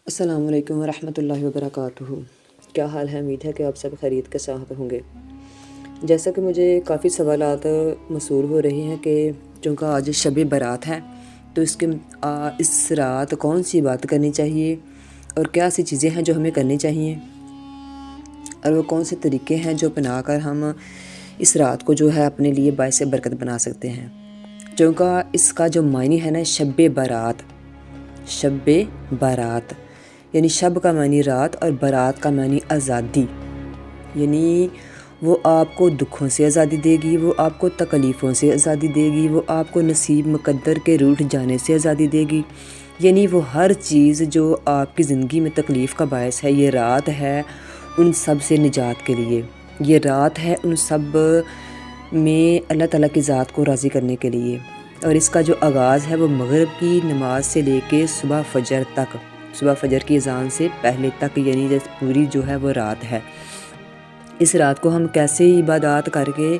السلام علیکم ورحمۃ اللہ وبرکاتہ۔ کیا حال ہے؟ امید ہے کہ آپ سب خیریت کے ساتھ ہوں گے۔ جیسا کہ مجھے کافی سوالات موصول ہو رہے ہیں کہ چونکہ آج شب برات ہے تو اس رات کون سی بات کرنی چاہیے اور کیا سی چیزیں ہیں جو ہمیں کرنی چاہیے اور وہ کون سے طریقے ہیں جو اپنا کر ہم اس رات کو جو ہے اپنے لیے باعث برکت بنا سکتے ہیں۔ چونکہ اس کا جو معنی ہے نا شب بارات یعنی شب کا معنی رات اور برات کا معنی آزادی، یعنی وہ آپ کو دکھوں سے آزادی دے گی، وہ آپ کو تکلیفوں سے آزادی دے گی، وہ آپ کو نصیب مقدر کے روٹھ جانے سے آزادی دے گی، یعنی وہ ہر چیز جو آپ کی زندگی میں تکلیف کا باعث ہے، یہ رات ہے ان سب سے نجات کے لیے۔ یہ رات ہے ان سب میں اللہ تعالیٰ کی ذات کو راضی کرنے کے لیے، اور اس کا جو آغاز ہے وہ مغرب کی نماز سے لے کے صبح فجر کی اذان سے پہلے تک، یعنی جیسے پوری جو ہے وہ رات ہے۔ اس رات کو ہم کیسے عبادات کر کے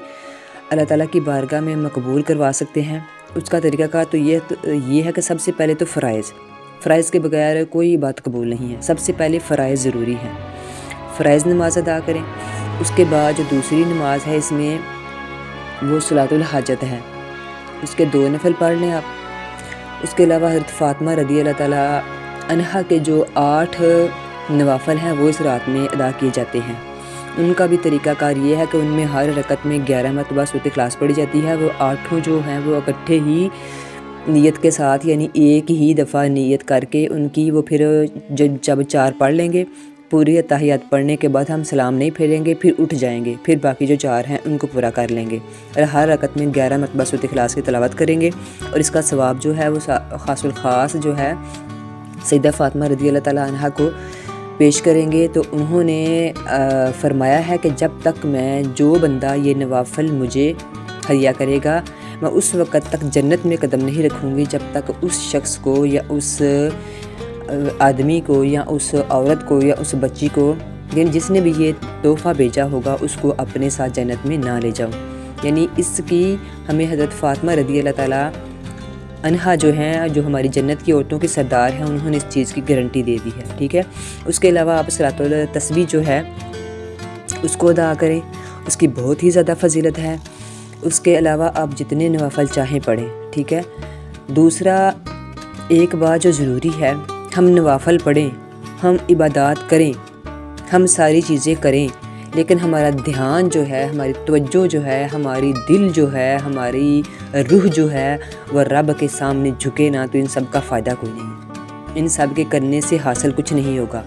اللہ تعالیٰ کی بارگاہ میں مقبول کروا سکتے ہیں، اس کا طریقہ کار تو یہ ہے کہ سب سے پہلے تو فرائض کے بغیر کوئی عبادت قبول نہیں ہے۔ سب سے پہلے فرائض ضروری ہیں، فرائض نماز ادا کریں۔ اس کے بعد جو دوسری نماز ہے اس میں وہ صلاۃ الحاجت ہے، اس کے 2 نفل پڑھ لیں آپ۔ اس کے علاوہ حضرت فاطمہ رضی اللہ تعالیٰ عنہا کے جو 8 نوافل ہیں وہ اس رات میں ادا کیے جاتے ہیں۔ ان کا بھی طریقہ کار یہ ہے کہ ان میں ہر رکعت میں 11 مرتبہ سورۃ اخلاص پڑھی جاتی ہے۔ وہ 8 جو ہیں وہ اکٹھے ہی نیت کے ساتھ، یعنی ایک ہی دفعہ نیت کر کے ان کی وہ پھر جب 4 پڑھ لیں گے، پوری اتحیات پڑھنے کے بعد ہم سلام نہیں پھیریں گے، پھر اٹھ جائیں گے، پھر باقی جو 4 ہیں ان کو پورا کر لیں گے، اور ہر رکعت میں 11 مرتبہ سورۃ اخلاص کی تلاوت کریں گے۔ اور اس کا ثواب جو ہے وہ خاص الخاص جو ہے سیدہ فاطمہ رضی اللہ تعالیٰ عنہا کو پیش کریں گے۔ تو انہوں نے فرمایا ہے کہ جب تک میں جو بندہ یہ نوافل مجھے ہدیہ کرے گا، میں اس وقت تک جنت میں قدم نہیں رکھوں گی جب تک اس شخص کو یا اس آدمی کو یا اس عورت کو یا اس بچی کو، یعنی جس نے بھی یہ تحفہ بھیجا ہوگا، اس کو اپنے ساتھ جنت میں نہ لے جاؤں۔ یعنی اس کی ہمیں حضرت فاطمہ رضی اللہ تعالیٰ عنہا جو ہیں، جو ہماری جنت کی عورتوں کی سردار ہیں، انہوں نے اس چیز کی گارنٹی دے دی ہے، ٹھیک ہے۔ اس کے علاوہ آپ صلاۃ التسبیح جو ہے اس کو ادا کریں، اس کی بہت ہی زیادہ فضیلت ہے۔ اس کے علاوہ آپ جتنے نوافل چاہیں پڑھیں، ٹھیک ہے۔ دوسرا ایک بات جو ضروری ہے، ہم نوافل پڑھیں، ہم عبادات کریں، ہم ساری چیزیں کریں، لیکن ہمارا دھیان جو ہے، ہماری توجہ جو ہے، ہماری دل جو ہے، ہماری روح جو ہے وہ رب کے سامنے جھکے نہ، تو ان سب کا فائدہ کوئی نہیں۔ ان سب کے کرنے سے حاصل کچھ نہیں ہوگا۔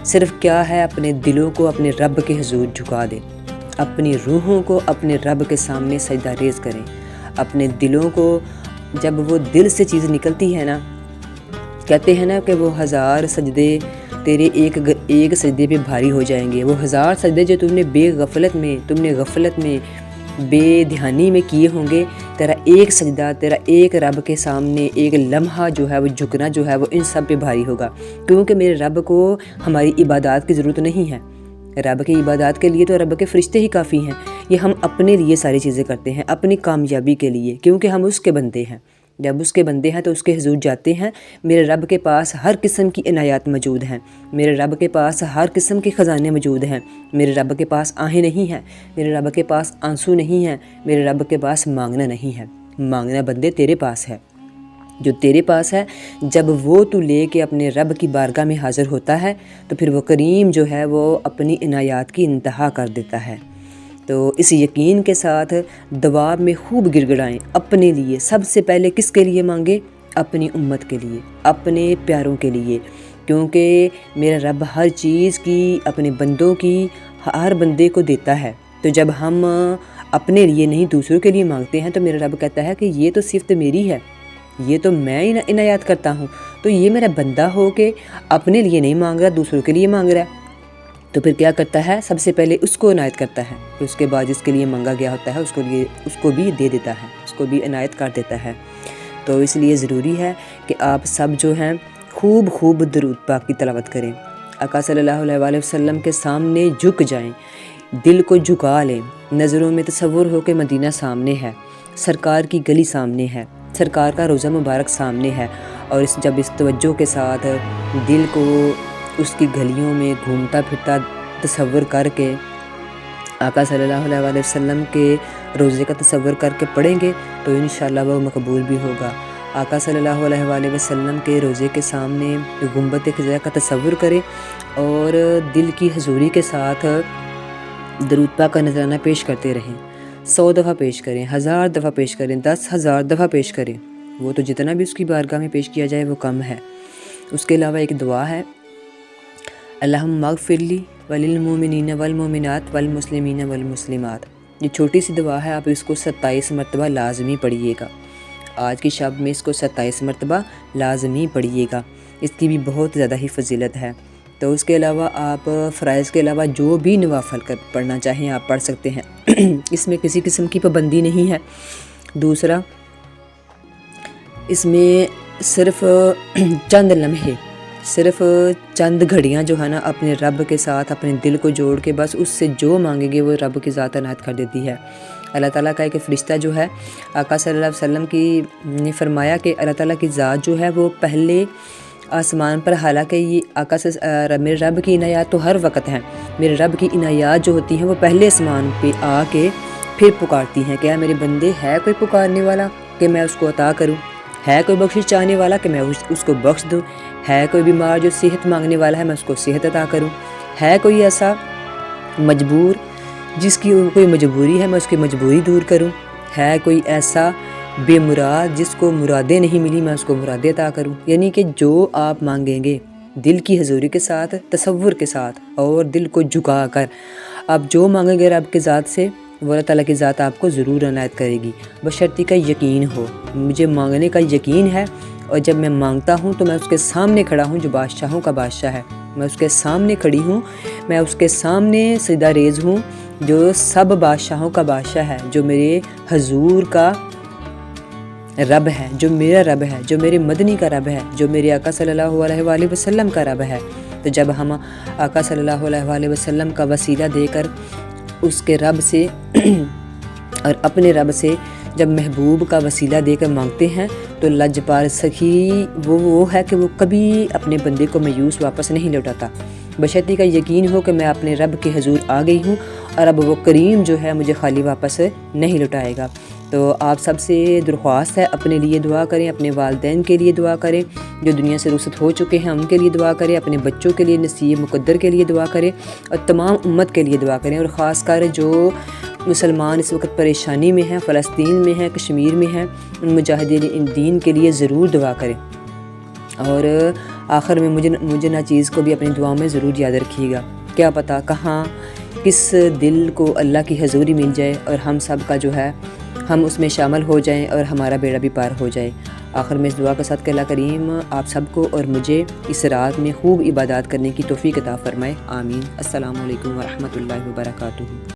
صرف کیا ہے، اپنے دلوں کو اپنے رب کے حضور جھکا دیں، اپنی روحوں کو اپنے رب کے سامنے سجدہ ریز کریں۔ اپنے دلوں کو، جب وہ دل سے چیز نکلتی ہے نا، کہتے ہیں نا کہ وہ 1000 سجدے تیرے ایک سجدے پہ بھاری ہو جائیں گے۔ وہ 1000 سجدے جو تم نے غفلت میں بے دھیانی میں کیے ہوں گے، تیرا ایک سجدہ، تیرا ایک رب کے سامنے ایک لمحہ جو ہے وہ جھکنا جو ہے وہ ان سب پہ بھاری ہوگا، کیونکہ میرے رب کو ہماری عبادات کی ضرورت نہیں ہے۔ رب کی عبادات کے لیے تو رب کے فرشتے ہی کافی ہیں۔ یہ ہم اپنے لیے ساری چیزیں کرتے ہیں، اپنی کامیابی کے لیے، کیونکہ ہم اس کے بندے ہیں۔ جب اس کے بندے ہیں تو اس کے حضور جاتے ہیں۔ میرے رب کے پاس ہر قسم کی عنایات موجود ہیں، میرے رب کے پاس ہر قسم کے خزانے موجود ہیں۔ میرے رب کے پاس آہیں نہیں ہیں، میرے رب کے پاس آنسو نہیں ہیں، میرے رب کے پاس مانگنا نہیں ہے۔ مانگنا بندے تیرے پاس ہے، جو تیرے پاس ہے۔ جب وہ تو لے کے اپنے رب کی بارگاہ میں حاضر ہوتا ہے تو پھر وہ کریم جو ہے وہ اپنی عنایات کی انتہا کر دیتا ہے۔ تو اس یقین کے ساتھ دعا میں خوب گڑگڑائیں اپنے لیے۔ سب سے پہلے کس کے لیے مانگے؟ اپنی امت کے لیے، اپنے پیاروں کے لیے، کیونکہ میرا رب ہر چیز کی، اپنے بندوں کی، ہر بندے کو دیتا ہے۔ تو جب ہم اپنے لیے نہیں دوسروں کے لیے مانگتے ہیں تو میرا رب کہتا ہے کہ یہ تو صفت میری ہے، یہ تو میں عنایات کرتا ہوں، تو یہ میرا بندہ ہو کے اپنے لیے نہیں مانگ رہا، دوسروں کے لیے مانگ رہا ہے، تو پھر کیا کرتا ہے؟ سب سے پہلے اس کو عنایت کرتا ہے، پھر اس کے بعد جس کے لیے مانگا گیا ہوتا ہے اس کو بھی دے دیتا ہے، اس کو بھی عنایت کر دیتا ہے۔ تو اس لیے ضروری ہے کہ آپ سب جو ہیں خوب درود پاک کی تلاوت کریں، آقا صلی اللہ علیہ وآلہ وسلم کے سامنے جھک جائیں، دل کو جھکا لیں، نظروں میں تصور ہو کہ مدینہ سامنے ہے، سرکار کی گلی سامنے ہے، سرکار کا روضہ مبارک سامنے ہے، اور جب اس توجہ کے ساتھ دل کو اس کی گلیوں میں گھومتا پھرتا تصور کر کے آقا صلی اللہ علیہ وسلم کے روزے کا تصور کر کے پڑھیں گے تو انشاءاللہ وہ مقبول بھی ہوگا۔ آقا صلی اللہ علیہ وسلم کے روزے کے سامنے گنبد خضرا کا تصور کریں اور دل کی حضوری کے ساتھ درود پاک کا نذرانہ پیش کرتے رہیں۔ 100 دفعہ پیش کریں، 1000 دفعہ پیش کریں، 10,000 دفعہ پیش کریں، وہ تو جتنا بھی اس کی بارگاہ میں پیش کیا جائے وہ کم ہے۔ اس کے علاوہ ایک دعا ہے، اللہم اغفر لی وللمؤمنین والمؤمنات والمسلمین والمسلمات۔ یہ چھوٹی سی دعا ہے، آپ اس کو 27 مرتبہ لازمی پڑھیے گا۔ آج کی شب میں اس کو 27 مرتبہ لازمی پڑھیے گا، اس کی بھی بہت زیادہ ہی فضیلت ہے۔ تو اس کے علاوہ آپ فرائض کے علاوہ جو بھی نوافل پڑھنا چاہیں آپ پڑھ سکتے ہیں، اس میں کسی قسم کی پابندی نہیں ہے۔ دوسرا، اس میں صرف چند لمحے، صرف چند گھڑیاں جو ہے نا اپنے رب کے ساتھ اپنے دل کو جوڑ کے بس اس سے جو مانگیں گے وہ رب کی ذات عنایت کر دیتی ہے۔ اللہ تعالیٰ کا ایک فرشتہ جو ہے آقا صلی اللہ علیہ وسلم کی نے فرمایا کہ اللہ تعالیٰ کی ذات جو ہے وہ پہلے آسمان پر، حالانکہ یہ آقا سے میرے رب کی عنایات تو ہر وقت ہیں، میرے رب کی عنایات جو ہوتی ہیں وہ پہلے آسمان پہ آ کے پھر پکارتی ہیں کہ میرے بندے ہے کوئی پکارنے والا کہ میں اس کو عطا کروں، ہے کوئی بخشش چاہنے والا کہ میں اس کو بخش دوں، ہے کوئی بیمار جو صحت مانگنے والا ہے میں اس کو صحت عطا کروں، ہے کوئی ایسا مجبور جس کی کوئی مجبوری ہے میں اس کی مجبوری دور کروں، ہے کوئی ایسا بے مراد جس کو مرادیں نہیں ملی میں اس کو مرادیں عطا کروں۔ یعنی کہ جو آپ مانگیں گے دل کی حضوری کے ساتھ، تصور کے ساتھ اور دل کو جھکا کر آپ جو مانگیں گے رب کی ذات سے، وہ اللہ تعالیٰ کی ذات آپ کو ضرور عنایت کرے گی، بشرطی کا یقین ہو۔ مجھے مانگنے کا یقین ہے اور جب میں مانگتا ہوں تو میں اس کے سامنے کھڑا ہوں جو بادشاہوں کا بادشاہ ہے، میں اس کے سامنے کھڑی ہوں، میں اس کے سامنے سجدہ ریز ہوں جو سب بادشاہوں کا بادشاہ ہے، جو میرے حضور کا رب ہے، جو میرا رب ہے، جو میرے مدنی کا رب ہے، جو میرے آقا صلی اللہ علیہ وسلم کا رب ہے۔ تو جب ہم آقا صلی اللہ علیہ وسلم کا وسیلہ دے کر اس کے رب سے اور اپنے رب سے جب محبوب کا وسیلہ دے کر مانگتے ہیں تو لجپال سخی وہ ہے کہ وہ کبھی اپنے بندے کو مایوس واپس نہیں لوٹاتا، بشرطی کا یقین ہو کہ میں اپنے رب کے حضور آ گئی ہوں اور اب وہ کریم جو ہے مجھے خالی واپس نہیں لوٹائے گا۔ تو آپ سب سے درخواست ہے اپنے لیے دعا کریں، اپنے والدین کے لیے دعا کریں جو دنیا سے رخصت ہو چکے ہیں، ان کے لیے دعا کریں، اپنے بچوں کے لیے نصیب مقدر کے لیے دعا کریں اور تمام امت کے لیے دعا کریں، اور خاص کر جو مسلمان اس وقت پریشانی میں ہیں، فلسطین میں ہیں، کشمیر میں ہیں، ان مجاہدین ان دین کے لیے ضرور دعا کریں۔ اور آخر میں مجھے ناچیز کو بھی اپنی دعاؤں میں ضرور یاد رکھیے گا، کیا پتہ کہاں کس دل کو اللہ کی حضوری مل جائے اور ہم سب کا جو ہے ہم اس میں شامل ہو جائیں اور ہمارا بیڑا بھی پار ہو جائے۔ آخر میں اس دعا کے ساتھ کہ اللہ کریم آپ سب کو اور مجھے اس رات میں خوب عبادات کرنے کی توفیق عطا فرمائے، آمین۔ السلام علیکم ورحمۃ اللہ وبرکاتہ۔